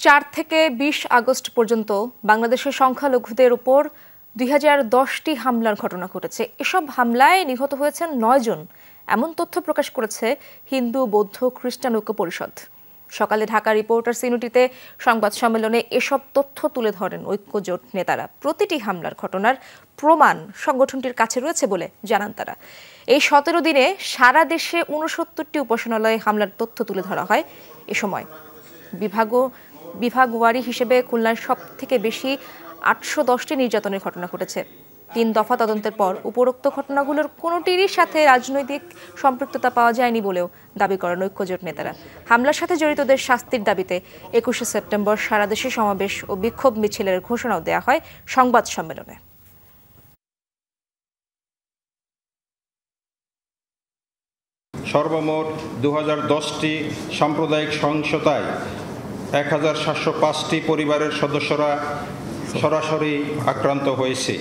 4 থেকে 20 আগস্ট পর্যন্ত বাংলাদেশের সংখ্যালঘুদের উপর 2010টি হামলার ঘটনা ঘটেছে। এসব হামলায় নিহত হয়েছেন 9 জন, এমন তথ্য প্রকাশ করেছে হিন্দু, বৌদ্ধ, খ্রিস্টান ঐক্য পরিষদ। সকালে ঢাকা রিপোর্টার্স ইউনিটিতে সংবাদ সম্মেলনে এসব তথ্য তুলে ধরেন ঐক্যজোট নেতারা। প্রতিটি হামলার ঘটনার প্রমাণ সংগঠনটির কাছে রয়েছে বলে জানান তারা। এই 17 দিনে সারা দেশে 69টি উপাসনালয়ে হামলার তথ্য তুলে ধরা হয়। এ সময় বিভাগওয়ারি হিসেবে খুলনায় সবথেকে বেশি 810টি নির্যাতনের ঘটনা ঘটেছে। 3 দফা তদন্তের পর উপরোক্ত ঘটনাগুলোর কোনোটিরই সাথে রাজনৈতিক সম্পৃক্ততা পাওয়া যায়নি বলেও দাবি করেন ঐক্যজোট নেতারা। হামলার সাথে জড়িতদের শাস্তির দাবিতে 21শে সেপ্টেম্বর সারা দেশে সমাবেশ ও বিক্ষোভ মিছিলের ঘোষণাও দেওয়া হয় সংবাদ সম্মেলনে। সর্বমোট 2010টি সাম্প্রদায়িক সহিংসতায় 1705টি পরিবারের সদস্যরা সরাসরি আক্রান্ত হয়েছে।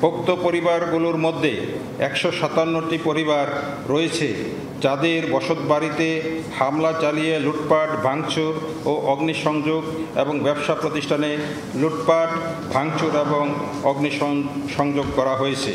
উক্ত পরিবারগুলোর মধ্যে 157টি পরিবার রয়েছে যাদের বসতবাড়িতে হামলা চালিয়ে লুটপাট, ভাঙচুর ও অগ্নিসংযোগ এবং ব্যবসা প্রতিষ্ঠানে লুটপাট, ভাঙচুর এবং অগ্নিসংযোগ করা হয়েছে।